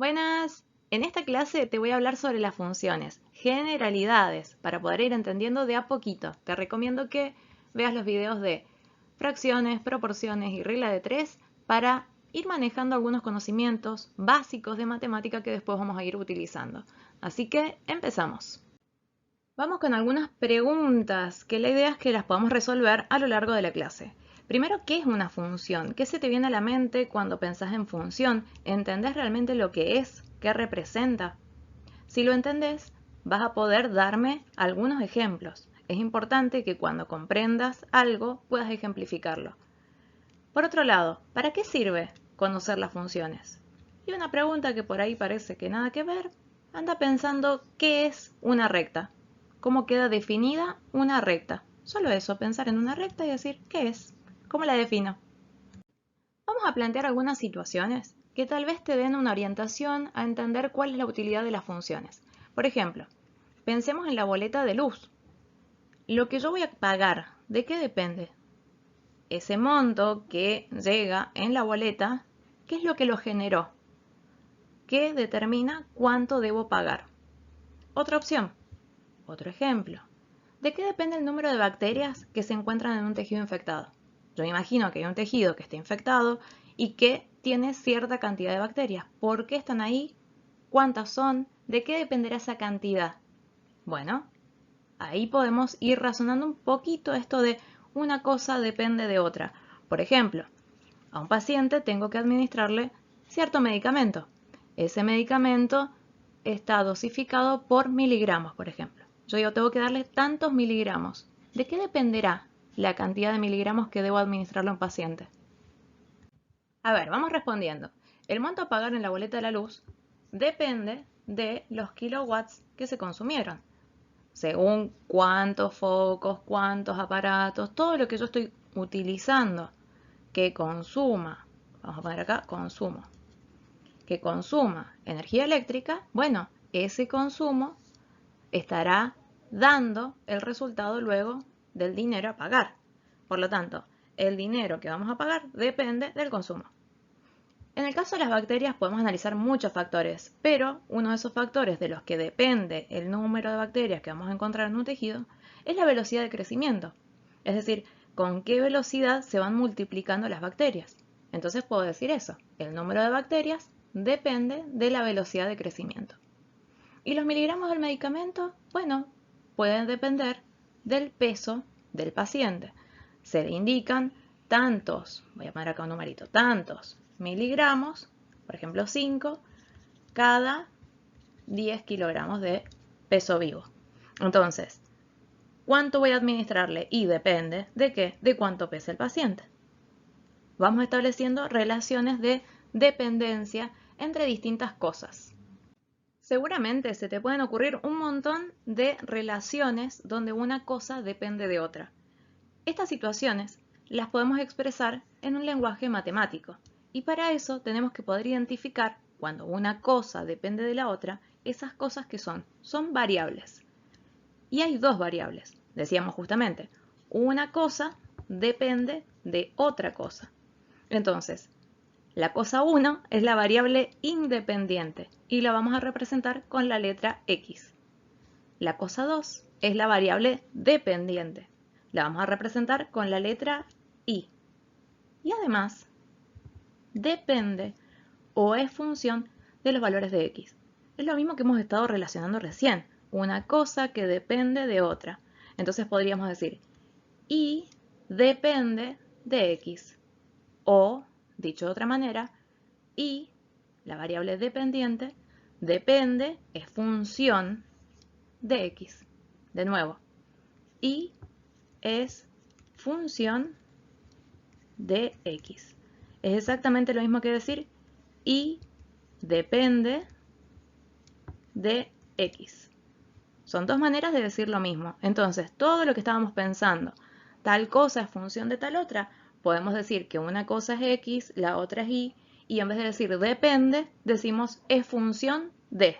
Buenas. En esta clase te voy a hablar sobre las funciones, generalidades, para poder ir entendiendo de a poquito. Te recomiendo que veas los videos de fracciones, proporciones y regla de tres para ir manejando algunos conocimientos básicos de matemática que después vamos a ir utilizando. Así que empezamos. Vamos con algunas preguntas que la idea es que las podamos resolver a lo largo de la clase. Primero, ¿qué es una función? ¿Qué se te viene a la mente cuando pensás en función? ¿Entendés realmente lo que es? ¿Qué representa? Si lo entendés, vas a poder darme algunos ejemplos. Es importante que cuando comprendas algo puedas ejemplificarlo. Por otro lado, ¿para qué sirve conocer las funciones? Y una pregunta que por ahí parece que nada que ver, anda pensando qué es una recta. ¿Cómo queda definida una recta? Solo eso, pensar en una recta y decir ¿qué es? ¿Cómo la defino? Vamos a plantear algunas situaciones que tal vez te den una orientación a entender cuál es la utilidad de las funciones. Por ejemplo, pensemos en la boleta de luz. Lo que yo voy a pagar, ¿de qué depende? Ese monto que llega en la boleta, ¿qué es lo que lo generó? ¿Qué determina cuánto debo pagar? Otra opción, otro ejemplo. ¿De qué depende el número de bacterias que se encuentran en un tejido infectado? Yo me imagino que hay un tejido que está infectado y que tiene cierta cantidad de bacterias. ¿Por qué están ahí? ¿Cuántas son? ¿De qué dependerá esa cantidad? Bueno, ahí podemos ir razonando un poquito esto de una cosa depende de otra. Por ejemplo, a un paciente tengo que administrarle cierto medicamento. Ese medicamento está dosificado por miligramos, por ejemplo. Yo tengo que darle tantos miligramos. ¿De qué dependerá la cantidad de miligramos que debo administrarle a un paciente? A ver, vamos respondiendo. El monto a pagar en la boleta de la luz depende de los kilowatts que se consumieron. Según cuántos focos, cuántos aparatos, todo lo que yo estoy utilizando que consuma, vamos a poner acá consumo, que consuma energía eléctrica, bueno, ese consumo estará dando el resultado luego del dinero a pagar. Por lo tanto, el dinero que vamos a pagar depende del consumo. En el caso de las bacterias podemos analizar muchos factores, pero uno de esos factores de los que depende el número de bacterias que vamos a encontrar en un tejido es la velocidad de crecimiento. Es decir, con qué velocidad se van multiplicando las bacterias. Entonces puedo decir eso, el número de bacterias depende de la velocidad de crecimiento. ¿Y los miligramos del medicamento? Bueno, pueden depender del peso del paciente. Se le indican tantos, voy a poner acá un numerito, tantos miligramos, por ejemplo 5, cada 10 kilogramos de peso vivo. Entonces, ¿cuánto voy a administrarle? Y depende de qué, de cuánto pesa el paciente. Vamos estableciendo relaciones de dependencia entre distintas cosas. Seguramente se te pueden ocurrir un montón de relaciones donde una cosa depende de otra. Estas situaciones las podemos expresar en un lenguaje matemático y para eso tenemos que poder identificar cuando una cosa depende de la otra, esas cosas que son variables. Y hay dos variables, decíamos justamente, una cosa depende de otra cosa. Entonces, la cosa 1 es la variable independiente y la vamos a representar con la letra X. La cosa 2 es la variable dependiente. La vamos a representar con la letra Y. Y además, depende o es función de los valores de X. Es lo mismo que hemos estado relacionando recién. Una cosa que depende de otra. Entonces podríamos decir Y depende de X. O, dicho de otra manera, Y, la variable dependiente, depende, es función de X. De nuevo, Y es función de X. Es exactamente lo mismo que decir Y depende de X. Son dos maneras de decir lo mismo. Entonces, todo lo que estábamos pensando, tal cosa es función de tal otra, podemos decir que una cosa es X, la otra es Y en vez de decir depende, decimos es función de.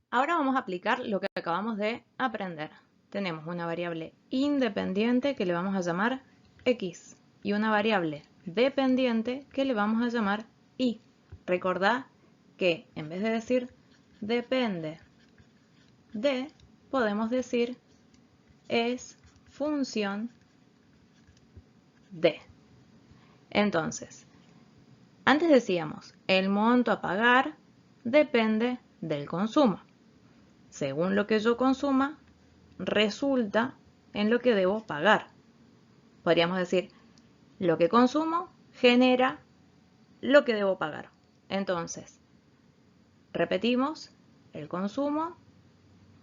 Ahora vamos a aplicar lo que acabamos de aprender. Tenemos una variable independiente que le vamos a llamar X y una variable dependiente que le vamos a llamar Y. Recordá que en vez de decir depende de, podemos decir es función de. Entonces, antes decíamos, el monto a pagar depende del consumo. Según lo que yo consuma, resulta en lo que debo pagar. Podríamos decir, lo que consumo genera lo que debo pagar. Entonces, repetimos, el consumo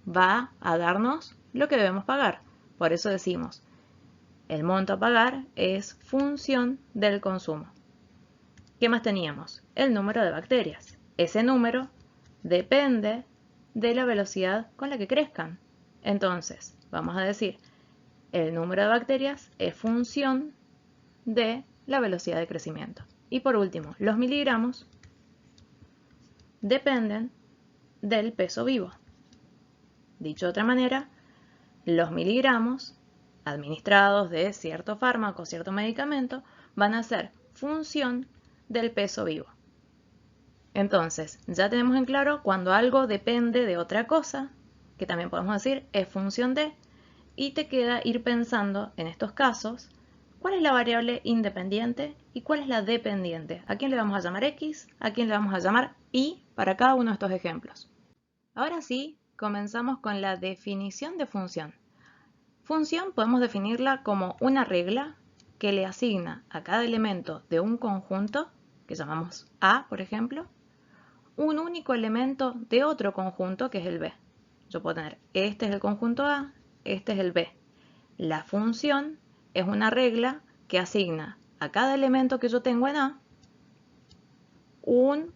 va a darnos lo que debemos pagar. Por eso decimos, el monto a pagar es función del consumo. ¿Qué más teníamos? El número de bacterias. Ese número depende de la velocidad con la que crezcan. Entonces, vamos a decir, el número de bacterias es función de la velocidad de crecimiento. Y por último, los miligramos dependen del peso vivo. Dicho de otra manera, los miligramos administrados de cierto fármaco, cierto medicamento, van a ser función del peso vivo. Entonces, ya tenemos en claro cuando algo depende de otra cosa, que también podemos decir es función de, y te queda ir pensando en estos casos, cuál es la variable independiente y cuál es la dependiente. ¿A quién le vamos a llamar X? ¿A quién le vamos a llamar Y? Para cada uno de estos ejemplos. Ahora sí, comenzamos con la definición de función. Función podemos definirla como una regla que le asigna a cada elemento de un conjunto, que llamamos A, por ejemplo, un único elemento de otro conjunto, que es el B. Yo puedo tener, este es el conjunto A, este es el B. La función es una regla que asigna a cada elemento que yo tengo en A un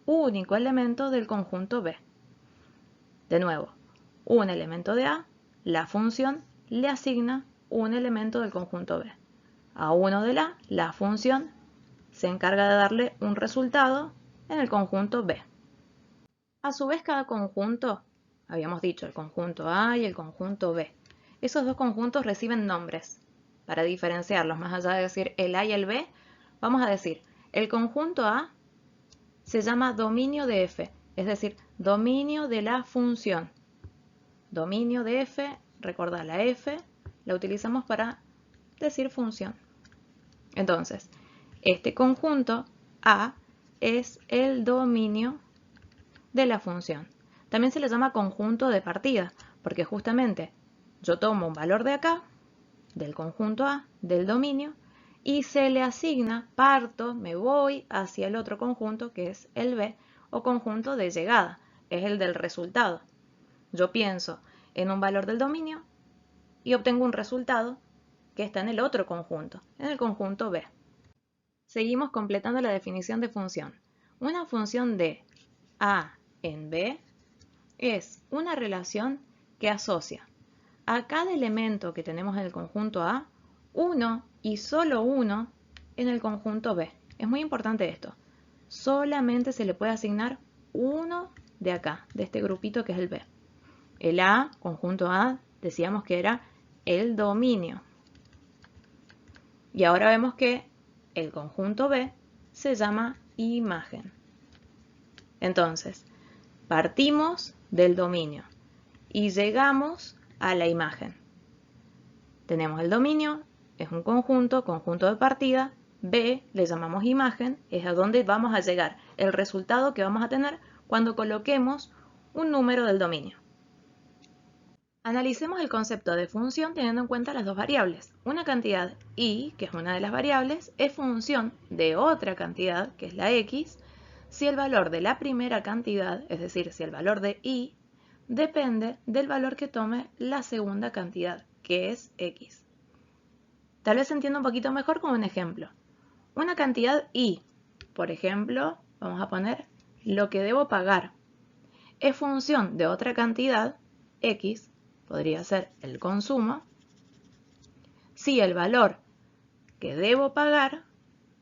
único elemento del conjunto B. De nuevo, un elemento de A, la función le asigna un elemento del conjunto B. A uno de la función se encarga de darle un resultado en el conjunto B. A su vez, cada conjunto, habíamos dicho el conjunto A y el conjunto B, esos dos conjuntos reciben nombres. Para diferenciarlos, más allá de decir el A y el B, vamos a decir el conjunto A se llama dominio de F, es decir, dominio de la función. Dominio de F, recordad la F, la utilizamos para decir función. Entonces, este conjunto A es el dominio de la función. También se le llama conjunto de partida, porque justamente yo tomo un valor de acá, del conjunto A, del dominio, y se le asigna, parto, me voy hacia el otro conjunto, que es el B, o conjunto de llegada, es el del resultado. Yo pienso en un valor del dominio y obtengo un resultado que está en el otro conjunto, en el conjunto B. Seguimos completando la definición de función. Una función de A en B es una relación que asocia a cada elemento que tenemos en el conjunto A, uno y solo uno en el conjunto B. Es muy importante esto. Solamente se le puede asignar uno de acá, de este grupito que es el B. El A, conjunto A, decíamos que era el dominio. Y ahora vemos que el conjunto B se llama imagen. Entonces, partimos del dominio y llegamos a la imagen. Tenemos el dominio, es un conjunto, conjunto de partida. B le llamamos imagen, es a donde vamos a llegar, el resultado que vamos a tener cuando coloquemos un número del dominio. Analicemos el concepto de función teniendo en cuenta las dos variables. Una cantidad y, que es una de las variables, es función de otra cantidad, que es la x, si el valor de la primera cantidad, es decir, si el valor de y, depende del valor que tome la segunda cantidad, que es x. Tal vez se entienda un poquito mejor con un ejemplo. Una cantidad y, por ejemplo, vamos a poner lo que debo pagar, es función de otra cantidad, x, podría ser el consumo, si el valor que debo pagar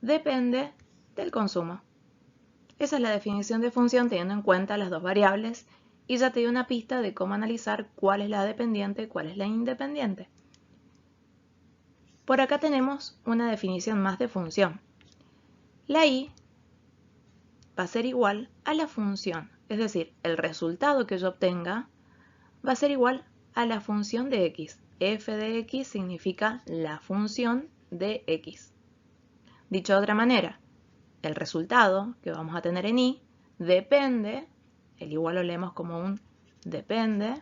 depende del consumo. Esa es la definición de función teniendo en cuenta las dos variables y ya te di una pista de cómo analizar cuál es la dependiente y cuál es la independiente. Por acá tenemos una definición más de función. La y va a ser igual a la función. Es decir, el resultado que yo obtenga va a ser igual a la función de x. F de x significa la función de x. Dicho de otra manera, el resultado que vamos a tener en y depende, el igual lo leemos como un depende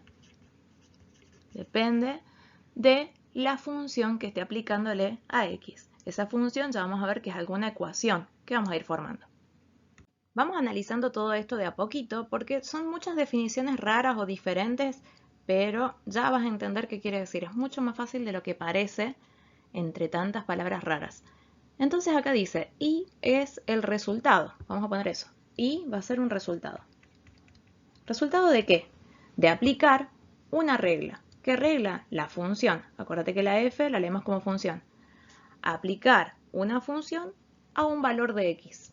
de la función que esté aplicándole a x. Esa función ya vamos a ver que es alguna ecuación que vamos a ir formando. Vamos analizando todo esto de a poquito porque son muchas definiciones raras o diferentes, pero ya vas a entender qué quiere decir. Es mucho más fácil de lo que parece entre tantas palabras raras. Entonces acá dice, y es el resultado. Vamos a poner eso. Y va a ser un resultado. ¿Resultado de qué? De aplicar una regla. ¿Qué regla? La función. Acuérdate que la f la leemos como función. Aplicar una función a un valor de x.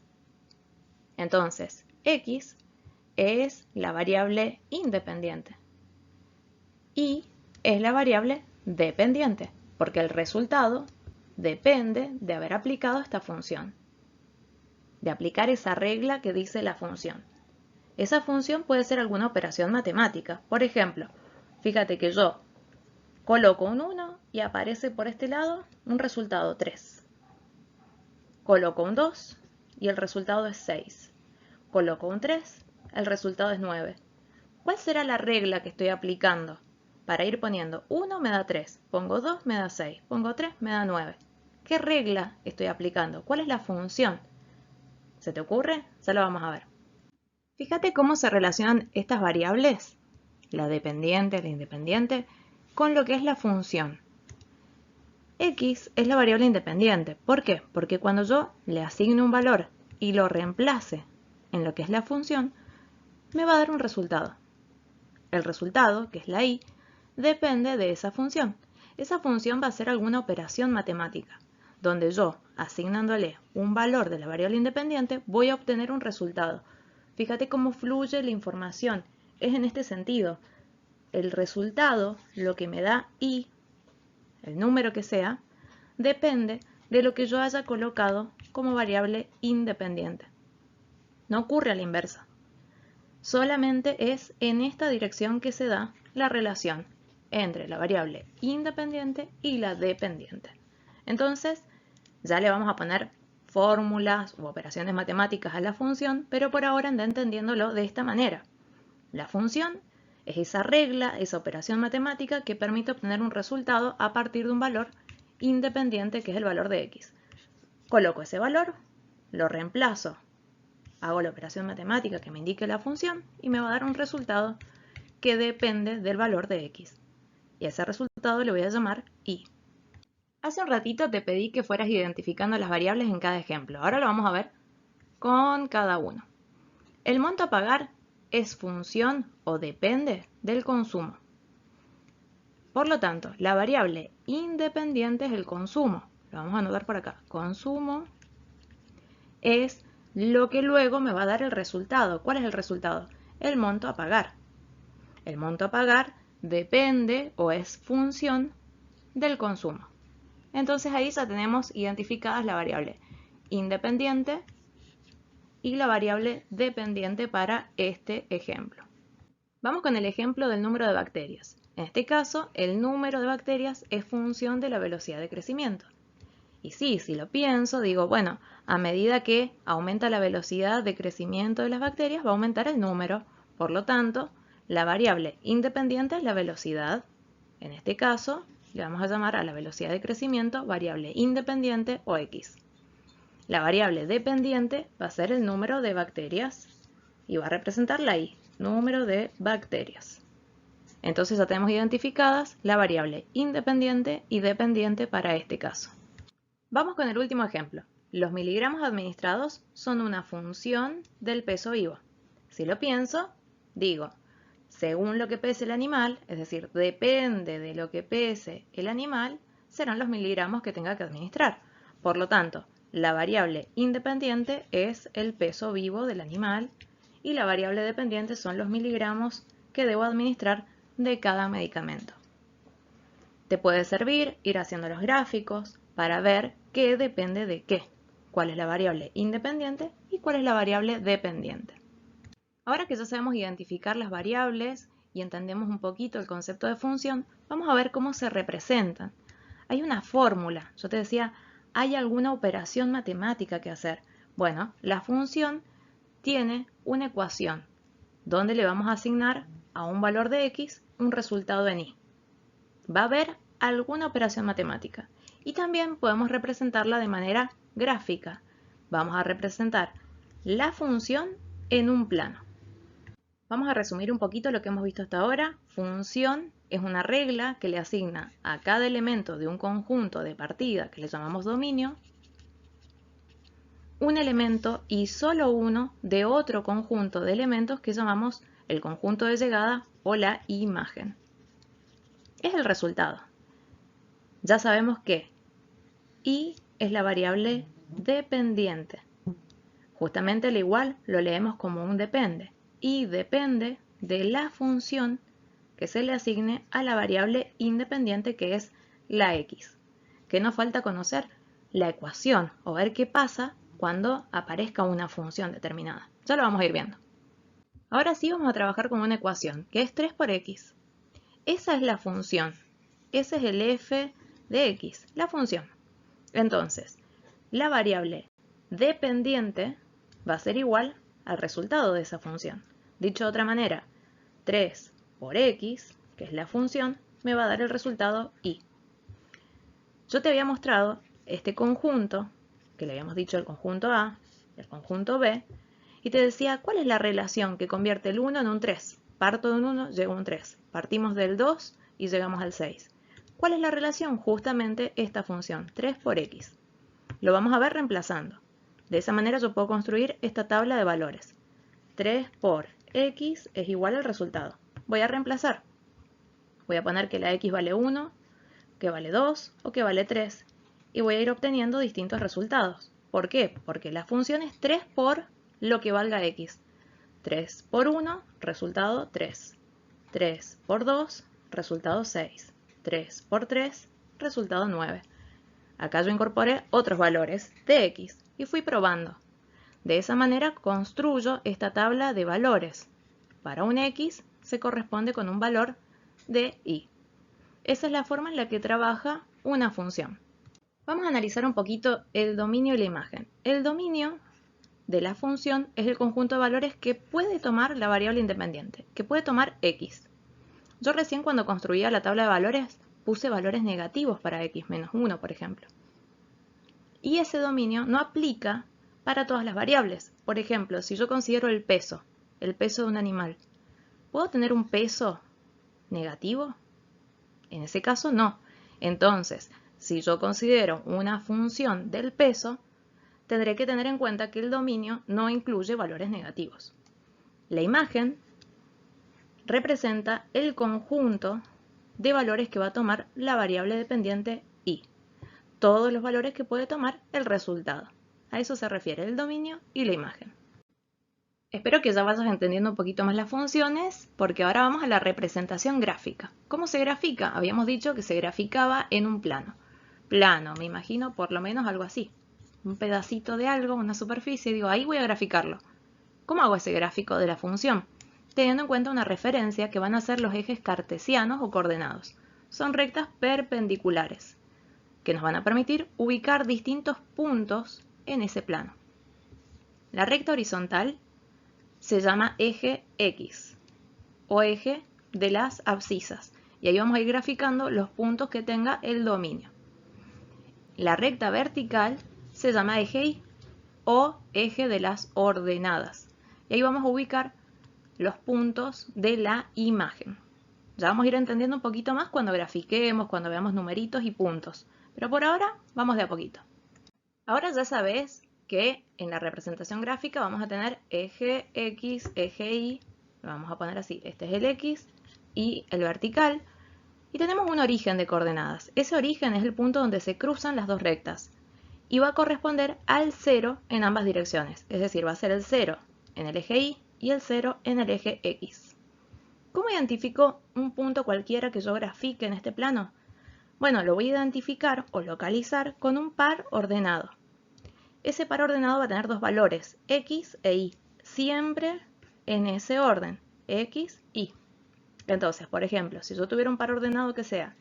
Entonces, x es la variable independiente y es la variable dependiente, porque el resultado depende de haber aplicado esta función, de aplicar esa regla que dice la función. Esa función puede ser alguna operación matemática. Por ejemplo, fíjate que yo coloco un 1 y aparece por este lado un resultado 3. Coloco un 2 y el resultado es 6. Coloco un 3, el resultado es 9. ¿Cuál será la regla que estoy aplicando? Para ir poniendo 1 me da 3, pongo 2 me da 6, pongo 3 me da 9. ¿Qué regla estoy aplicando? ¿Cuál es la función? ¿Se te ocurre? Ya lo vamos a ver. Fíjate cómo se relacionan estas variables, la dependiente, la independiente, con lo que es la función. X es la variable independiente. ¿Por qué? Porque cuando yo le asigno un valor y lo reemplace en lo que es la función, me va a dar un resultado. El resultado, que es la y, depende de esa función. Esa función va a ser alguna operación matemática, donde yo, asignándole un valor de la variable independiente, voy a obtener un resultado. Fíjate cómo fluye la información. Es en este sentido. El resultado, lo que me da y, el número que sea, depende de lo que yo haya colocado como variable independiente. No ocurre a la inversa. Solamente es en esta dirección que se da la relación entre la variable independiente y la dependiente. Entonces, ya le vamos a poner fórmulas u operaciones matemáticas a la función, pero por ahora anda entendiéndolo de esta manera. La función es esa regla, esa operación matemática que permite obtener un resultado a partir de un valor independiente que es el valor de x. Coloco ese valor, lo reemplazo, hago la operación matemática que me indique la función y me va a dar un resultado que depende del valor de x. Y a ese resultado le voy a llamar y. Hace un ratito te pedí que fueras identificando las variables en cada ejemplo. Ahora lo vamos a ver con cada uno. El monto a pagar es función o depende del consumo. Por lo tanto, la variable independiente es el consumo. Lo vamos a anotar por acá. Consumo es lo que luego me va a dar el resultado. ¿Cuál es el resultado? El monto a pagar. El monto a pagar depende o es función del consumo. Entonces ahí ya tenemos identificadas la variable independiente y la variable dependiente para este ejemplo. Vamos con el ejemplo del número de bacterias. En este caso, el número de bacterias es función de la velocidad de crecimiento. Y sí, si lo pienso, digo, bueno, a medida que aumenta la velocidad de crecimiento de las bacterias, va a aumentar el número. Por lo tanto, la variable independiente es la velocidad. En este caso, le vamos a llamar a la velocidad de crecimiento variable independiente o x. La variable dependiente va a ser el número de bacterias y va a representar la y, número de bacterias. Entonces ya tenemos identificadas la variable independiente y dependiente para este caso. Vamos con el último ejemplo. Los miligramos administrados son una función del peso vivo. Si lo pienso, digo, según lo que pese el animal, es decir, depende de lo que pese el animal, serán los miligramos que tenga que administrar. Por lo tanto, la variable independiente es el peso vivo del animal y la variable dependiente son los miligramos que debo administrar de cada medicamento. Te puede servir ir haciendo los gráficos para ver qué depende de qué. cuál es la variable independiente y cuál es la variable dependiente. Ahora que ya sabemos identificar las variables y entendemos un poquito el concepto de función, vamos a ver cómo se representan. Hay una fórmula. Yo te decía, ¿hay alguna operación matemática que hacer? Bueno, la función tiene una ecuación donde le vamos a asignar a un valor de x un resultado en y. Va a haber alguna operación matemática y también podemos representarla de manera gráfica. Vamos a representar la función en un plano. Vamos a resumir un poquito lo que hemos visto hasta ahora. Función es una regla que le asigna a cada elemento de un conjunto de partida que le llamamos dominio un elemento y solo uno de otro conjunto de elementos que llamamos el conjunto de llegada o la imagen. Es el resultado. Ya sabemos que y es la variable dependiente. Justamente al igual lo leemos como un depende. Y depende de la función que se le asigne a la variable independiente que es la x. Que nos falta conocer la ecuación o ver qué pasa cuando aparezca una función determinada. Ya lo vamos a ir viendo. Ahora sí vamos a trabajar con una ecuación que es 3 por x. Esa es la función. Ese es el f de x, la función. Entonces, la variable dependiente va a ser igual al resultado de esa función. Dicho de otra manera, 3 por x, que es la función, me va a dar el resultado y. Yo te había mostrado este conjunto, que le habíamos dicho el conjunto A, el conjunto B, y te decía cuál es la relación que convierte el 1 en un 3. Parto de un 1, llego a un 3. Partimos del 2 y llegamos al 6. ¿Cuál es la relación? Justamente esta función, 3 por x. Lo vamos a ver reemplazando. De esa manera yo puedo construir esta tabla de valores. 3 por x es igual al resultado. Voy a reemplazar. Voy a poner que la x vale 1, que vale 2 o que vale 3. Y voy a ir obteniendo distintos resultados. ¿Por qué? Porque la función es 3 por lo que valga x. 3 por 1, resultado 3. 3 por 2, resultado 6. 3 por 3, resultado 9. Acá yo incorporé otros valores de x y fui probando. De esa manera construyo esta tabla de valores. Para un x se corresponde con un valor de y. Esa es la forma en la que trabaja una función. Vamos a analizar un poquito el dominio y la imagen. El dominio de la función es el conjunto de valores que puede tomar la variable independiente, que puede tomar x. Yo recién cuando construía la tabla de valores puse valores negativos para x menos 1, por ejemplo. Y ese dominio no aplica para todas las variables. Por ejemplo, si yo considero el peso de un animal, ¿puedo tener un peso negativo? En ese caso no. Entonces, si yo considero una función del peso, tendré que tener en cuenta que el dominio no incluye valores negativos. La imagen representa el conjunto de valores que va a tomar la variable dependiente y. Todos los valores que puede tomar el resultado. A eso se refiere el dominio y la imagen. Espero que ya vayas entendiendo un poquito más las funciones, porque ahora vamos a la representación gráfica. ¿Cómo se grafica? Habíamos dicho que se graficaba en un plano. Plano, me imagino por lo menos algo así. Un pedacito de algo, una superficie, digo, ahí voy a graficarlo. ¿Cómo hago ese gráfico de la función? Teniendo en cuenta una referencia que van a ser los ejes cartesianos o coordenados. Son rectas perpendiculares, que nos van a permitir ubicar distintos puntos en ese plano. La recta horizontal se llama eje X o eje de las abscisas y ahí vamos a ir graficando los puntos que tenga el dominio. La recta vertical se llama eje Y o eje de las ordenadas y ahí vamos a ubicar los puntos de la imagen. Ya vamos a ir entendiendo un poquito más cuando grafiquemos, cuando veamos numeritos y puntos. Pero por ahora vamos de a poquito. Ahora ya sabes que en la representación gráfica vamos a tener eje X, eje Y, lo vamos a poner así, este es el X y el vertical, y tenemos un origen de coordenadas. Ese origen es el punto donde se cruzan las dos rectas y va a corresponder al 0 en ambas direcciones, es decir, va a ser el 0 en el eje Y y el 0 en el eje X. ¿Cómo identifico un punto cualquiera que yo grafique en este plano? Bueno, lo voy a identificar o localizar con un par ordenado. ese par ordenado va a tener dos valores, x e y, siempre en ese orden, x, y. Entonces, por ejemplo, si yo tuviera un par ordenado que sea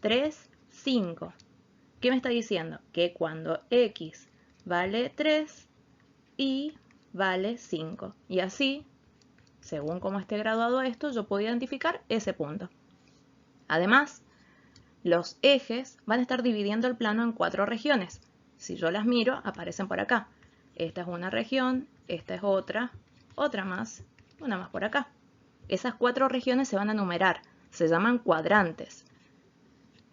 3, 5, ¿qué me está diciendo? Que cuando x vale 3, y vale 5. Y así, según cómo esté graduado esto, yo puedo identificar ese punto. Además, los ejes van a estar dividiendo el plano en 4 regiones. Si yo las miro, aparecen por acá. Esta es una región, esta es otra, otra más, una más por acá. Esas 4 regiones se van a numerar, se llaman cuadrantes.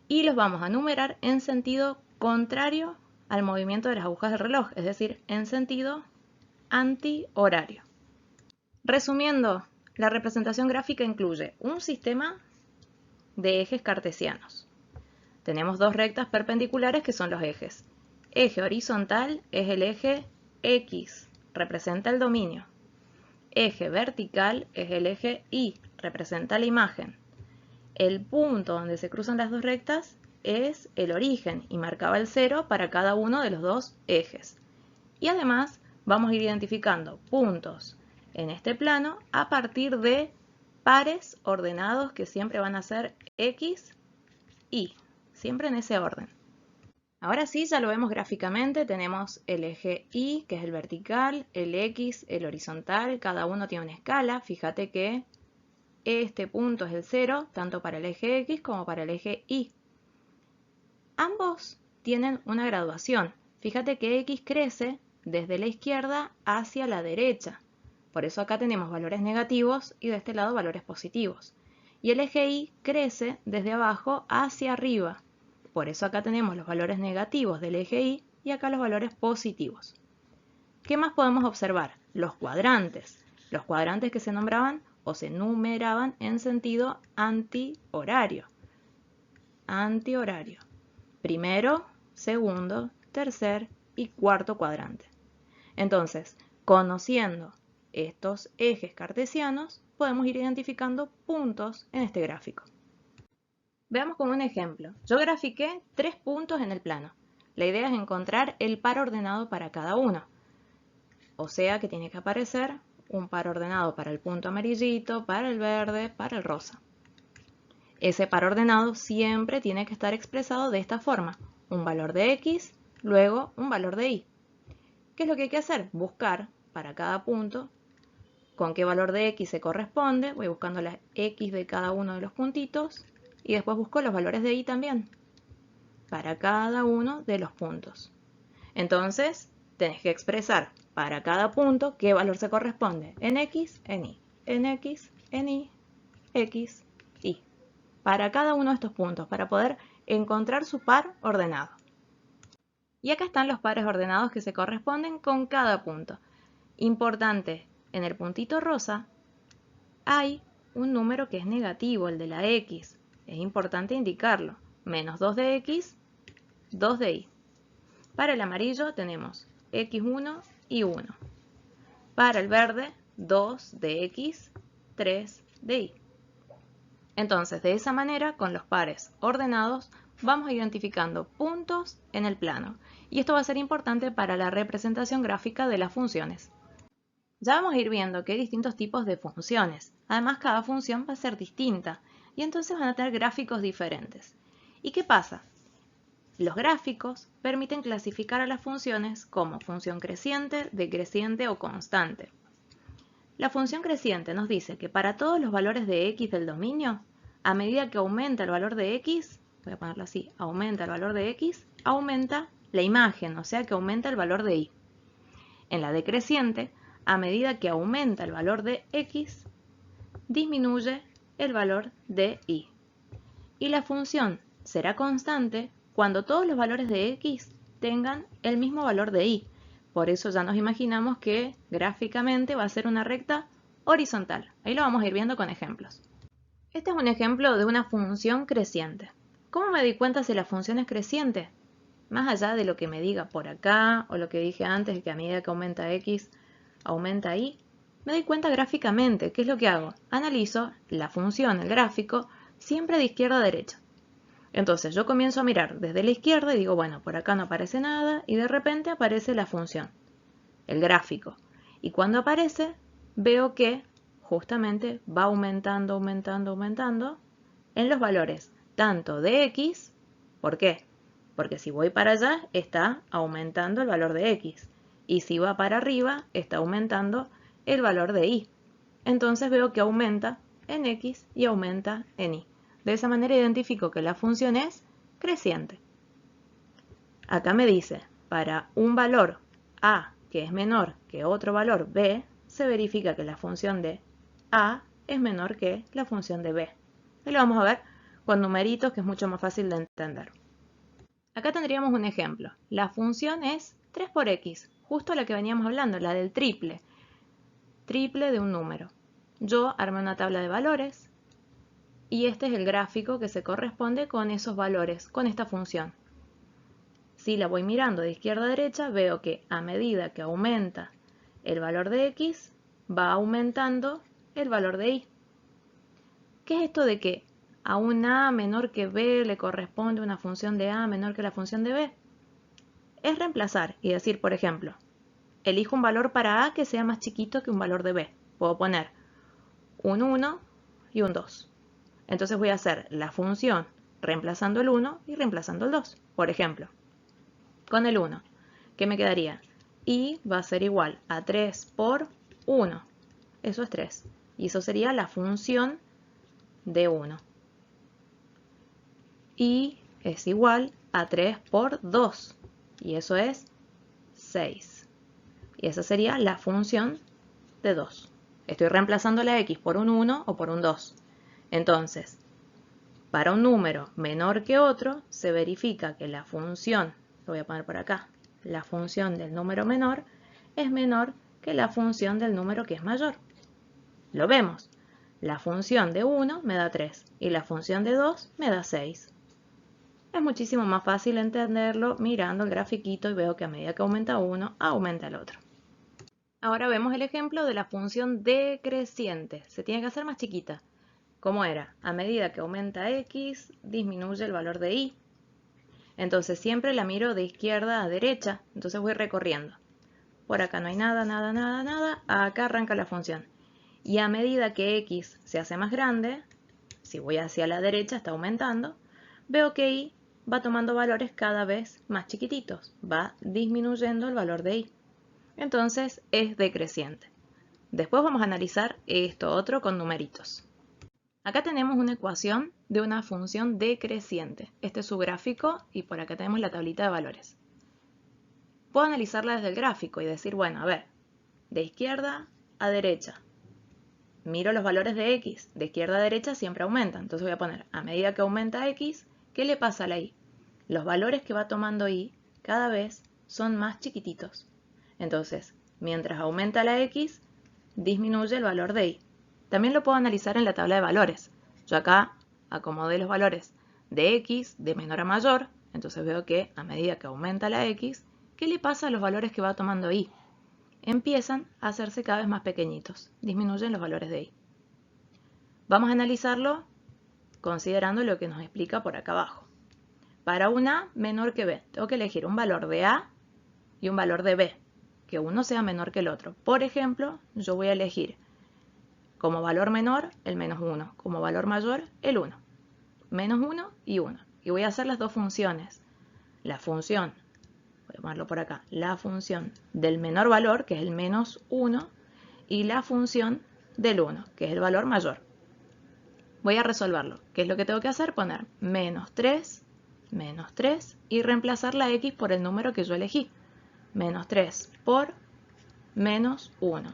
Y los vamos a numerar en sentido contrario al movimiento de las agujas del reloj, es decir, en sentido antihorario. Resumiendo, la representación gráfica incluye un sistema de ejes cartesianos. Tenemos dos rectas perpendiculares que son los ejes. Eje horizontal es el eje X, representa el dominio. Eje vertical es el eje Y, representa la imagen. El punto donde se cruzan las dos rectas es el origen y marcaba el 0 para cada uno de los dos ejes. Y además vamos a ir identificando puntos en este plano a partir de pares ordenados que siempre van a ser X, Y, siempre en ese orden. Ahora sí, ya lo vemos gráficamente, tenemos el eje Y, que es el vertical, el X, el horizontal, cada uno tiene una escala. Fíjate que este punto es el 0, tanto para el eje X como para el eje Y. Ambos tienen una graduación. Fíjate que X crece desde la izquierda hacia la derecha. Por eso acá tenemos valores negativos y de este lado valores positivos. Y el eje Y crece desde abajo hacia arriba. Por eso acá tenemos los valores negativos del eje y acá los valores positivos. ¿Qué más podemos observar? Los cuadrantes. Los cuadrantes que se nombraban o se numeraban en sentido antihorario. Antihorario. Primero, segundo, tercer y cuarto cuadrante. Entonces, conociendo estos ejes cartesianos, podemos ir identificando puntos en este gráfico. Veamos como un ejemplo. Yo grafiqué 3 puntos en el plano. La idea es encontrar el par ordenado para cada uno. O sea que tiene que aparecer un par ordenado para el punto amarillito, para el verde, para el rosa. Ese par ordenado siempre tiene que estar expresado de esta forma. Un valor de X, luego un valor de Y. ¿Qué es lo que hay que hacer? Buscar para cada punto con qué valor de X se corresponde. Voy buscando la X de cada uno de los puntitos. Y después busco los valores de Y también, para cada uno de los puntos. Entonces, tenés que expresar para cada punto qué valor se corresponde en X, en Y, en X, en Y, X, Y. Para cada uno de estos puntos, para poder encontrar su par ordenado. Y acá están los pares ordenados que se corresponden con cada punto. Importante, en el puntito rosa hay un número que es negativo, el de la X. Es importante indicarlo. Menos 2 de X, 2 de Y. Para el amarillo tenemos X1 y 1. Para el verde, 2 de X, 3 de Y. Entonces, de esa manera, con los pares ordenados, vamos identificando puntos en el plano. Y esto va a ser importante para la representación gráfica de las funciones. Ya vamos a ir viendo que hay distintos tipos de funciones. Además, cada función va a ser distinta. Y entonces van a tener gráficos diferentes. ¿Y qué pasa? Los gráficos permiten clasificar a las funciones como función creciente, decreciente o constante. La función creciente nos dice que para todos los valores de X del dominio, a medida que aumenta el valor de X, voy a ponerlo así, aumenta el valor de X, aumenta la imagen, o sea que aumenta el valor de Y. En la decreciente, a medida que aumenta el valor de X, disminuye el valor de Y. Y la función será constante cuando todos los valores de X tengan el mismo valor de Y. Por eso ya nos imaginamos que gráficamente va a ser una recta horizontal. Ahí lo vamos a ir viendo con ejemplos. Este es un ejemplo de una función creciente. ¿Cómo me di cuenta si la función es creciente? Más allá de lo que me diga por acá o lo que dije antes, de que a medida que aumenta X, aumenta Y, me doy cuenta gráficamente. ¿Qué es lo que hago? Analizo la función, el gráfico, siempre de izquierda a derecha. Entonces yo comienzo a mirar desde la izquierda y digo, bueno, por acá no aparece nada y de repente aparece la función, el gráfico. Y cuando aparece, veo que justamente va aumentando, aumentando, aumentando en los valores, tanto de x, ¿por qué? Porque si voy para allá, está aumentando el valor de x. Y si va para arriba, está aumentando el valor de y. Entonces veo que aumenta en x y aumenta en y. De esa manera identifico que la función es creciente. Acá me dice, para un valor a que es menor que otro valor b, se verifica que la función de a es menor que la función de b. Y lo vamos a ver con numeritos, que es mucho más fácil de entender. Acá tendríamos un ejemplo. La función es 3 por x, justo la que veníamos hablando, la del triple. Triple de un número. Yo armé una tabla de valores y este es el gráfico que se corresponde con esos valores, con esta función. Si la voy mirando de izquierda a derecha, veo que a medida que aumenta el valor de x, va aumentando el valor de y. ¿Qué es esto de que a un a menor que b le corresponde una función de a menor que la función de b? Es reemplazar y decir, por ejemplo, elijo un valor para a que sea más chiquito que un valor de b. Puedo poner un 1 y un 2. Entonces voy a hacer la función reemplazando el 1 y reemplazando el 2. Por ejemplo, con el 1, ¿qué me quedaría? Y va a ser igual a 3 por 1. Eso es 3. Y eso sería la función de 1. Y es igual a 3 por 2. Y eso es 6. Y esa sería la función de 2. Estoy reemplazando la x por un 1 o por un 2. Entonces, para un número menor que otro, se verifica que la función, lo voy a poner por acá, la función del número menor es menor que la función del número que es mayor. Lo vemos. La función de 1 me da 3 y la función de 2 me da 6. Es muchísimo más fácil entenderlo mirando el grafiquito y veo que a medida que aumenta uno, aumenta el otro. Ahora vemos el ejemplo de la función decreciente. Se tiene que hacer más chiquita. ¿Cómo era? A medida que aumenta x, disminuye el valor de y. Entonces siempre la miro de izquierda a derecha. Entonces voy recorriendo. Por acá no hay nada, nada, nada, nada. Acá arranca la función. Y a medida que x se hace más grande, si voy hacia la derecha está aumentando, veo que y va tomando valores cada vez más chiquititos. Va disminuyendo el valor de y. Entonces es decreciente. Después vamos a analizar esto otro con numeritos. Acá tenemos una ecuación de una función decreciente. Este es su gráfico y por acá tenemos la tablita de valores. Puedo analizarla desde el gráfico y decir, bueno, a ver, de izquierda a derecha. Miro los valores de x, de izquierda a derecha siempre aumentan. Entonces voy a poner, a medida que aumenta x, ¿qué le pasa a la y? Los valores que va tomando y cada vez son más chiquititos. Entonces, mientras aumenta la x, disminuye el valor de y. También lo puedo analizar en la tabla de valores. Yo acá acomodé los valores de x de menor a mayor, entonces veo que a medida que aumenta la x, ¿qué le pasa a los valores que va tomando y? Empiezan a hacerse cada vez más pequeñitos, disminuyen los valores de y. Vamos a analizarlo considerando lo que nos explica por acá abajo. Para un a menor que b, tengo que elegir un valor de a y un valor de b, que uno sea menor que el otro. Por ejemplo, yo voy a elegir como valor menor el menos 1, como valor mayor el 1. Menos 1 y 1. Y voy a hacer las dos funciones. La función, voy a ponerlo por acá, la función del menor valor, que es el menos 1, y la función del 1, que es el valor mayor. Voy a resolverlo. ¿Qué es lo que tengo que hacer? Poner menos 3 y reemplazar la x por el número que yo elegí. Menos 3 por menos 1.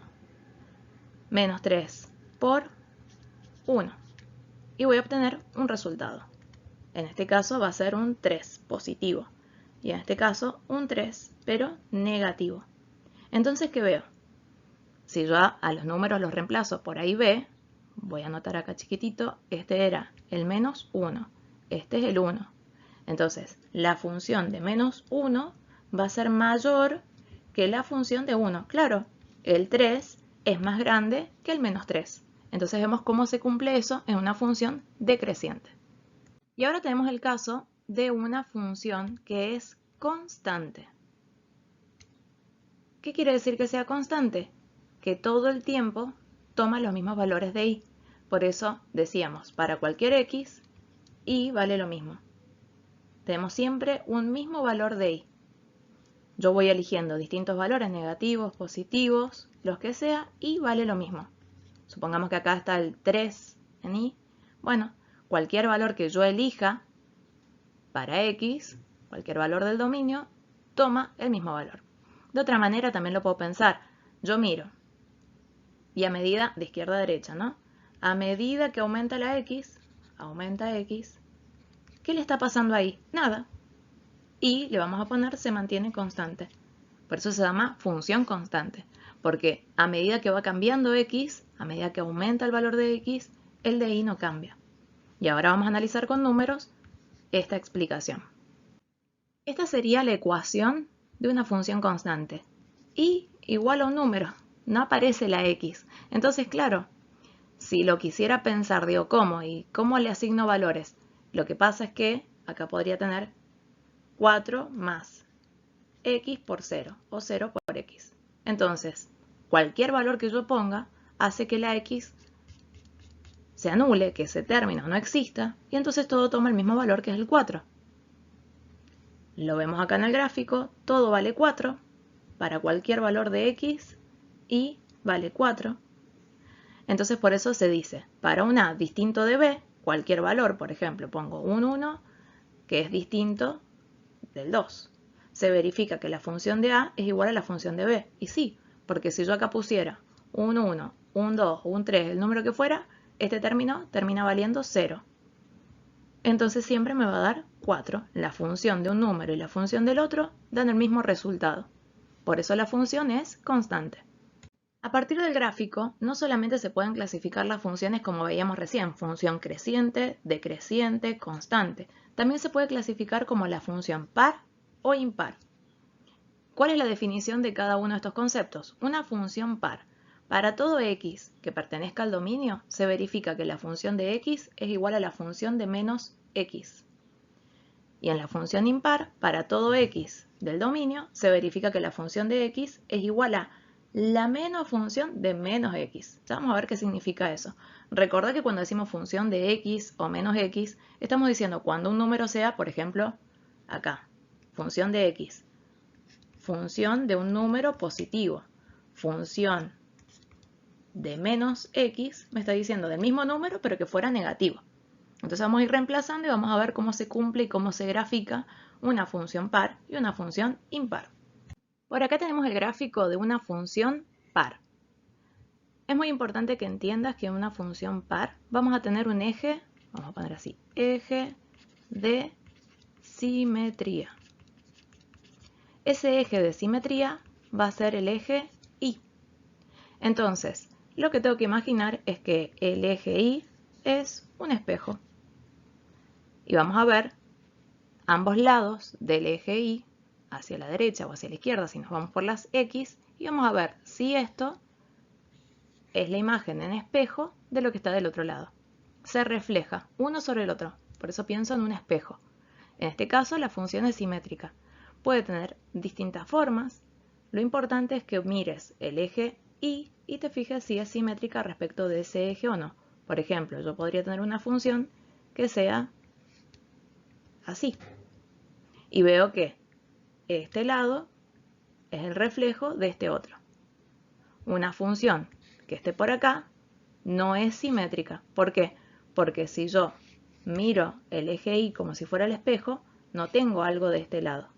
Menos 3 por 1. Y voy a obtener un resultado. En este caso va a ser un 3 positivo. Y en este caso un 3, pero negativo. Entonces, ¿qué veo? Si yo a los números los reemplazo por A y B, voy a anotar acá chiquitito, este era el menos 1, este es el 1. Entonces, la función de menos 1 va a ser mayor que la función de 1. Claro, el 3 es más grande que el menos 3. Entonces vemos cómo se cumple eso en una función decreciente. Y ahora tenemos el caso de una función que es constante. ¿Qué quiere decir que sea constante? Que todo el tiempo toma los mismos valores de y. Por eso decíamos, para cualquier x, y vale lo mismo. Tenemos siempre un mismo valor de y. Yo voy eligiendo distintos valores, negativos, positivos, los que sea, y vale lo mismo. Supongamos que acá está el 3 en y. Bueno, cualquier valor que yo elija para x, cualquier valor del dominio, toma el mismo valor. De otra manera también lo puedo pensar. Yo miro, y a medida, de izquierda a derecha, ¿no? A medida que aumenta la x, ¿qué le está pasando ahí? Nada. Y le vamos a poner se mantiene constante. Por eso se llama función constante. Porque a medida que va cambiando x, a medida que aumenta el valor de x, el de y no cambia. Y ahora vamos a analizar con números esta explicación. Esta sería la ecuación de una función constante. Y igual a un número, no aparece la x. Entonces, claro, si lo quisiera pensar, digo, ¿cómo? ¿Y cómo le asigno valores? Lo que pasa es que acá podría tener 4 más x por 0 o 0 por x. Entonces, cualquier valor que yo ponga hace que la x se anule, que ese término no exista, y entonces todo toma el mismo valor que es el 4. Lo vemos acá en el gráfico, todo vale 4 para cualquier valor de x y vale 4. Entonces por eso se dice, para un a distinto de b, cualquier valor, por ejemplo, pongo un 1 que es distinto del 2. Se verifica que la función de a es igual a la función de b. Y sí, porque si yo acá pusiera un 1, un 2 o un 3, el número que fuera, este término termina valiendo 0. Entonces siempre me va a dar 4. La función de un número y la función del otro dan el mismo resultado. Por eso la función es constante. A partir del gráfico, no solamente se pueden clasificar las funciones como veíamos recién, función creciente, decreciente, constante. También se puede clasificar como la función par o impar. ¿Cuál es la definición de cada uno de estos conceptos? Una función par. Para todo x que pertenezca al dominio, se verifica que la función de x es igual a la función de menos x. Y en la función impar, para todo x del dominio, se verifica que la función de x es igual a la menos función de menos x. Ya vamos a ver qué significa eso. Recordad que cuando decimos función de x o menos x, estamos diciendo cuando un número sea, por ejemplo, acá, función de x, función de un número positivo, función de menos x, me está diciendo del mismo número, pero que fuera negativo. Entonces vamos a ir reemplazando y vamos a ver cómo se cumple y cómo se grafica una función par y una función impar. Por acá tenemos el gráfico de una función par. Es muy importante que entiendas que en una función par vamos a tener un eje, vamos a poner así, eje de simetría. Ese eje de simetría va a ser el eje Y. Entonces, lo que tengo que imaginar es que el eje Y es un espejo. Y vamos a ver ambos lados del eje Y, hacia la derecha o hacia la izquierda, si nos vamos por las X, y vamos a ver si esto es la imagen en espejo de lo que está del otro lado. Se refleja uno sobre el otro, por eso pienso en un espejo. En este caso la función es simétrica. Puede tener distintas formas. Lo importante es que mires el eje Y y te fijes si es simétrica respecto de ese eje o no. Por ejemplo, yo podría tener una función que sea así. Y veo que este lado es el reflejo de este otro. Una función que esté por acá no es simétrica. ¿Por qué? Porque si yo miro el eje Y como si fuera el espejo, no tengo algo de este lado.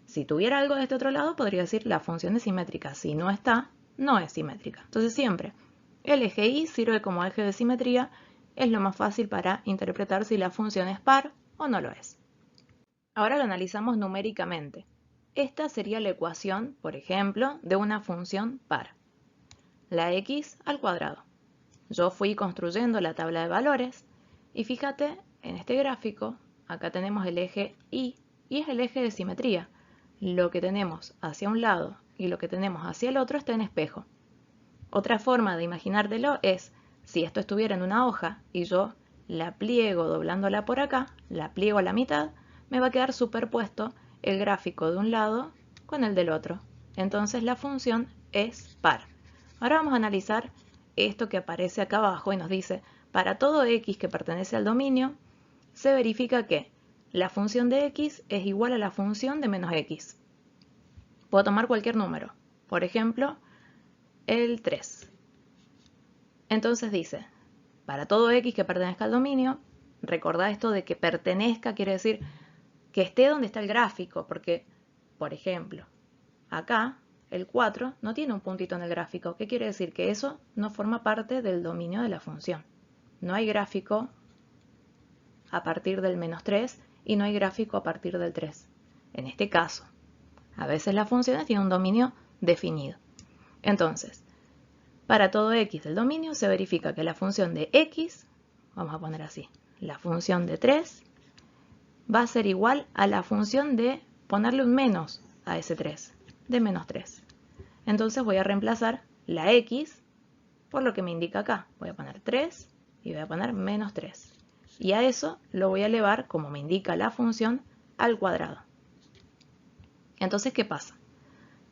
Si tuviera algo de este otro lado, podría decir la función es simétrica. Si no está, no es simétrica. Entonces siempre el eje Y sirve como eje de simetría. Es lo más fácil para interpretar si la función es par o no lo es. Ahora lo analizamos numéricamente. Esta sería la ecuación, por ejemplo, de una función par. La x al cuadrado. Yo fui construyendo la tabla de valores y fíjate en este gráfico, acá tenemos el eje Y y es el eje de simetría. Lo que tenemos hacia un lado y lo que tenemos hacia el otro está en espejo. Otra forma de imaginártelo es si esto estuviera en una hoja y yo la pliego doblándola por acá, la pliego a la mitad, me va a quedar superpuesto el gráfico de un lado con el del otro. Entonces la función es par. Ahora vamos a analizar esto que aparece acá abajo y nos dice, para todo x que pertenece al dominio, se verifica que la función de x es igual a la función de menos x. Puedo tomar cualquier número, por ejemplo, el 3. Entonces dice, para todo x que pertenezca al dominio, recordá esto de que pertenezca quiere decir que esté donde está el gráfico, porque, por ejemplo, acá el 4 no tiene un puntito en el gráfico. ¿Qué quiere decir? Que eso no forma parte del dominio de la función. No hay gráfico a partir del menos 3 y no hay gráfico a partir del 3. En este caso, a veces las funciones tienen un dominio definido. Entonces, para todo x del dominio se verifica que la función de x, vamos a poner así, la función de 3 va a ser igual a la función de ponerle un menos a ese 3, de menos 3. Entonces voy a reemplazar la x por lo que me indica acá. Voy a poner 3 y voy a poner menos 3. Y a eso lo voy a elevar, como me indica la función, al cuadrado. Entonces, ¿qué pasa?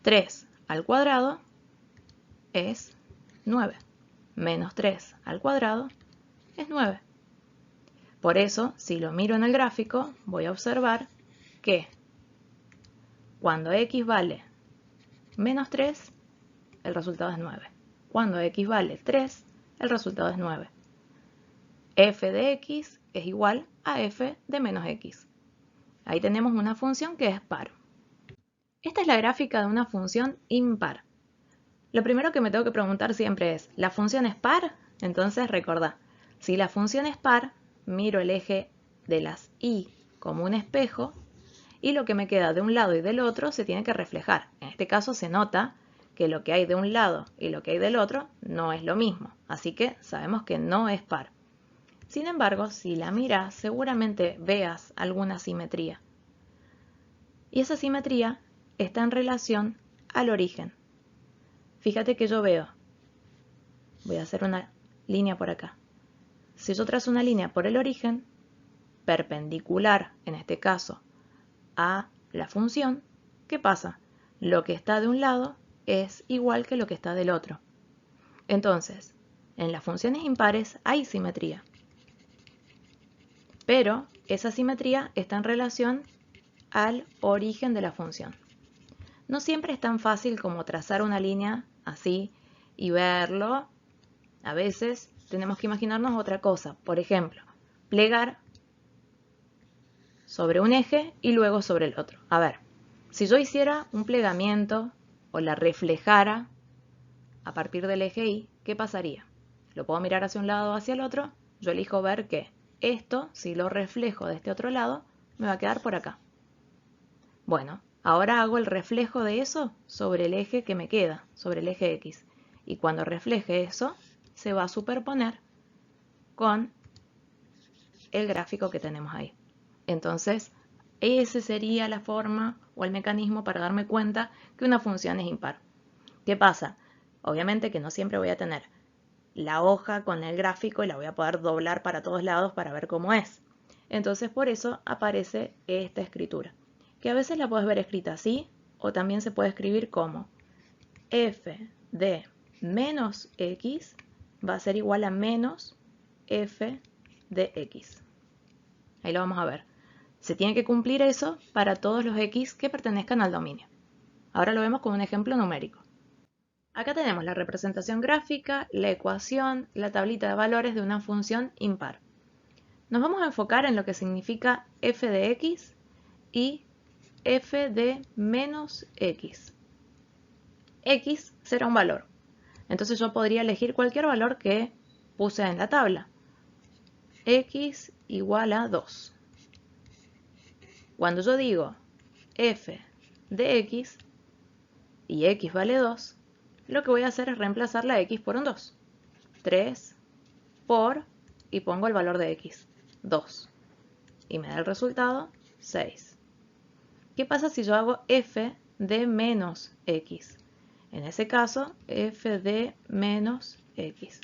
3 al cuadrado es 9. Menos 3 al cuadrado es 9. Por eso, si lo miro en el gráfico, voy a observar que cuando x vale menos 3, el resultado es 9. Cuando x vale 3, el resultado es 9. F de x es igual a f de menos x. Ahí tenemos una función que es par. Esta es la gráfica de una función impar. Lo primero que me tengo que preguntar siempre es, ¿la función es par? Entonces recordá, si la función es par, miro el eje de las y como un espejo y lo que me queda de un lado y del otro se tiene que reflejar. En este caso se nota que lo que hay de un lado y lo que hay del otro no es lo mismo, así que sabemos que no es par. Sin embargo, si la miras, seguramente veas alguna simetría. Y esa simetría está en relación al origen. Fíjate que yo veo, voy a hacer una línea por acá. Si yo trazo una línea por el origen, perpendicular, en este caso, a la función, ¿qué pasa? Lo que está de un lado es igual que lo que está del otro. Entonces, en las funciones impares hay simetría. Pero esa simetría está en relación al origen de la función. No siempre es tan fácil como trazar una línea así y verlo. A veces tenemos que imaginarnos otra cosa. Por ejemplo, plegar sobre un eje y luego sobre el otro. A ver, si yo hiciera un plegamiento o la reflejara a partir del eje Y, ¿qué pasaría? Lo puedo mirar hacia un lado o hacia el otro. Yo elijo ver que esto, si lo reflejo de este otro lado, me va a quedar por acá. Bueno, ahora hago el reflejo de eso sobre el eje que me queda, sobre el eje X. Y cuando refleje eso, se va a superponer con el gráfico que tenemos ahí. Entonces, esa sería la forma o el mecanismo para darme cuenta que una función es impar. ¿Qué pasa? Obviamente que no siempre voy a tener la hoja con el gráfico y la voy a poder doblar para todos lados para ver cómo es. Entonces, por eso aparece esta escritura, que a veces la puedes ver escrita así o también se puede escribir como f de menos x va a ser igual a menos f de x. Ahí lo vamos a ver. Se tiene que cumplir eso para todos los x que pertenezcan al dominio. Ahora lo vemos con un ejemplo numérico. Acá tenemos la representación gráfica, la ecuación, la tablita de valores de una función impar. Nos vamos a enfocar en lo que significa f de x y f de menos x. X será un valor. Entonces yo podría elegir cualquier valor que puse en la tabla. X igual a 2. Cuando yo digo f de x y x vale 2, lo que voy a hacer es reemplazar la x por un 2. 3 por, y pongo el valor de x, 2. Y me da el resultado 6. ¿Qué pasa si yo hago f de menos x? En ese caso, f de menos x.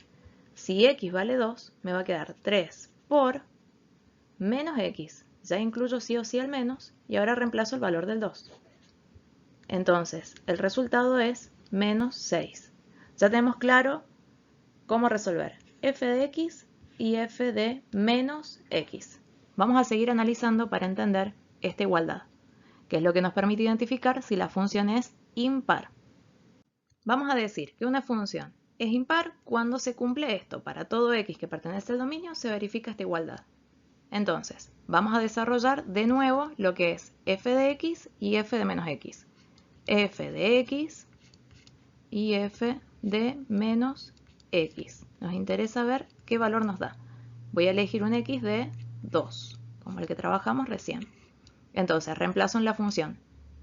Si x vale 2, me va a quedar 3 por menos x. Ya incluyo sí o sí el menos y ahora reemplazo el valor del 2. Entonces, el resultado es menos 6. Ya tenemos claro cómo resolver f de x y f de menos x. Vamos a seguir analizando para entender esta igualdad, que es lo que nos permite identificar si la función es impar. Vamos a decir que una función es impar cuando se cumple esto. Para todo x que pertenece al dominio se verifica esta igualdad. Entonces, vamos a desarrollar de nuevo lo que es f de x y f de menos x. F de x y f de menos x. Nos interesa ver qué valor nos da. Voy a elegir un x de 2, como el que trabajamos recién. Entonces, reemplazo en la función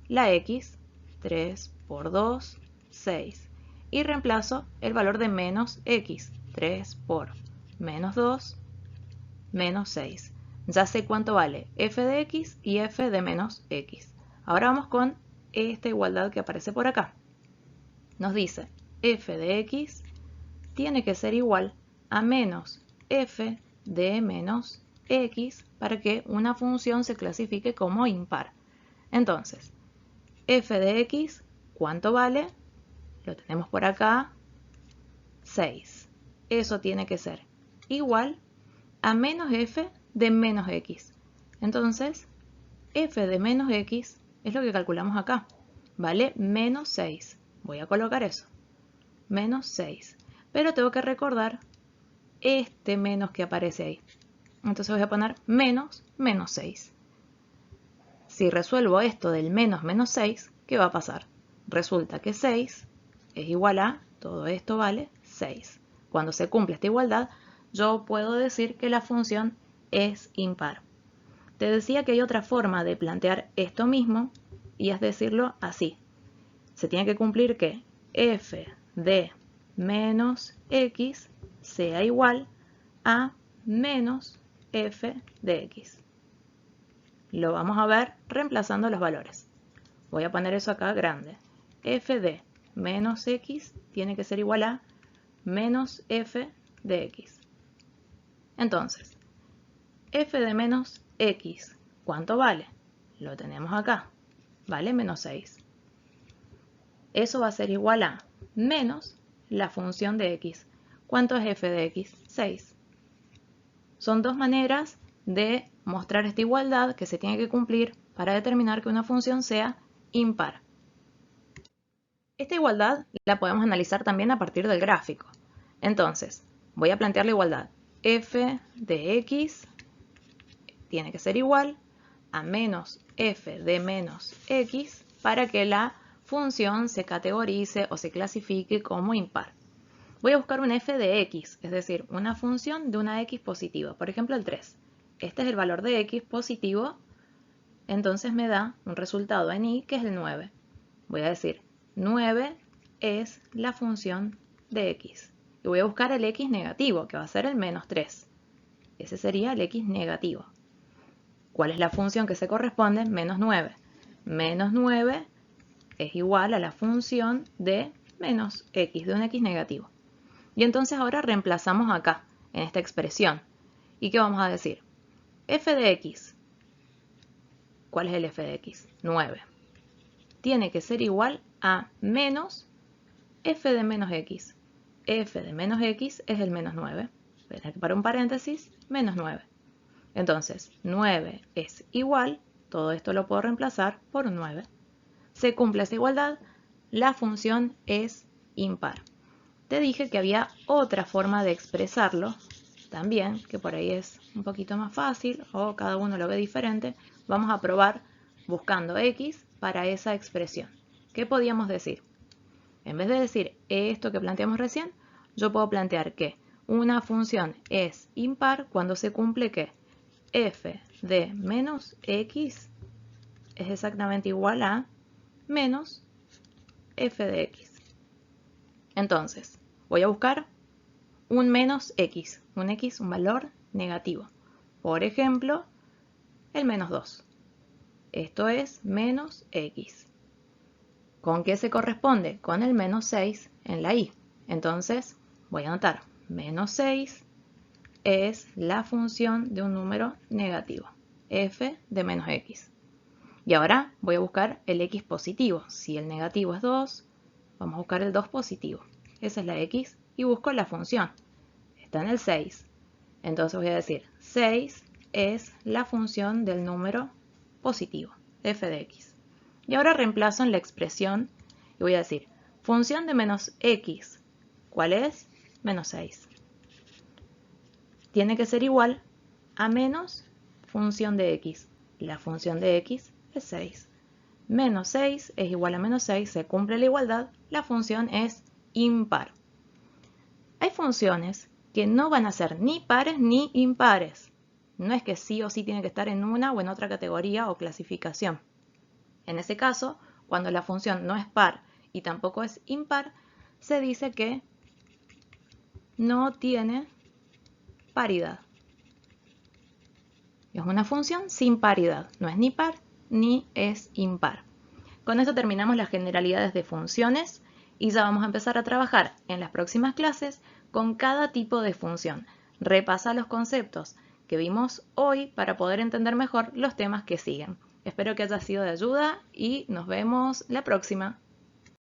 la x, 3 por 2, 6. Y reemplazo el valor de menos x, 3 por menos 2, menos 6. Ya sé cuánto vale f de x y f de menos x. Ahora vamos con esta igualdad que aparece por acá. Nos dice f de x tiene que ser igual a menos f de menos x para que una función se clasifique como impar. Entonces, f de x, ¿cuánto vale? Lo tenemos por acá, 6. Eso tiene que ser igual a menos f de menos x. Entonces, f de menos x es lo que calculamos acá. Vale menos 6. Voy a colocar eso. Menos 6. Pero tengo que recordar este menos que aparece ahí. Entonces voy a poner menos 6. Si resuelvo esto del menos 6, ¿qué va a pasar? Resulta que 6 es igual a, todo esto vale 6. Cuando se cumple esta igualdad, yo puedo decir que la función es impar. Te decía que hay otra forma de plantear esto mismo y es decirlo así. Se tiene que cumplir que f de menos x sea igual a menos f de x. Lo vamos a ver reemplazando los valores. Voy a poner eso acá grande. F de menos x tiene que ser igual a menos f de x. Entonces, f de menos x, ¿cuánto vale? Lo tenemos acá. Vale menos 6. Eso va a ser igual a menos la función de x. ¿Cuánto es f de x? 6. Son dos maneras de mostrar esta igualdad que se tiene que cumplir para determinar que una función sea impar. Esta igualdad la podemos analizar también a partir del gráfico. Entonces, voy a plantear la igualdad. F de x tiene que ser igual a menos f de menos x para que la función se categorice o se clasifique como impar. Voy a buscar un f de x, es decir, una función de una x positiva, por ejemplo el 3. Este es el valor de x positivo, entonces me da un resultado en y que es el 9. Voy a decir, 9 es la función de x. Y voy a buscar el x negativo, que va a ser el menos 3. Ese sería el x negativo. ¿Cuál es la función que se corresponde? Menos 9. Menos 9 es igual a la función de menos x, de un x negativo. Y entonces ahora reemplazamos acá, en esta expresión. ¿Y qué vamos a decir? F de x. ¿Cuál es el f de x? 9. Tiene que ser igual a menos f de menos x. F de menos x es el menos 9. Voy a tener que poner un paréntesis, menos 9. Entonces, 9 es igual, todo esto lo puedo reemplazar por un 9. Se cumple esa igualdad, la función es impar. Te dije que había otra forma de expresarlo también, que por ahí es un poquito más fácil o cada uno lo ve diferente. Vamos a probar buscando x para esa expresión. ¿Qué podíamos decir? En vez de decir esto que planteamos recién, yo puedo plantear que una función es impar cuando se cumple que f de menos x es exactamente igual a menos f de x. Entonces, voy a buscar un menos x, un valor negativo. Por ejemplo, el menos 2. Esto es menos x. ¿Con qué se corresponde? Con el menos 6 en la y. Entonces, voy a anotar menos 6 es la función de un número negativo, f de menos x. Y ahora voy a buscar el x positivo. Si el negativo es 2, vamos a buscar el 2 positivo. Esa es la x y busco la función. Está en el 6. Entonces voy a decir 6 es la función del número positivo, f de x. Y ahora reemplazo en la expresión y voy a decir función de menos x. ¿Cuál es? Menos 6. Tiene que ser igual a menos función de x. La función de x es 6. Menos 6 es igual a menos 6, se cumple la igualdad, la función es impar. Hay funciones que no van a ser ni pares ni impares. No es que sí o sí tiene que estar en una o en otra categoría o clasificación. En ese caso, cuando la función no es par y tampoco es impar, se dice que no tiene paridad. Es una función sin paridad, no es ni par ni es impar. Con esto terminamos las generalidades de funciones y ya vamos a empezar a trabajar en las próximas clases con cada tipo de función. Repasa los conceptos que vimos hoy para poder entender mejor los temas que siguen. Espero que haya sido de ayuda y nos vemos la próxima.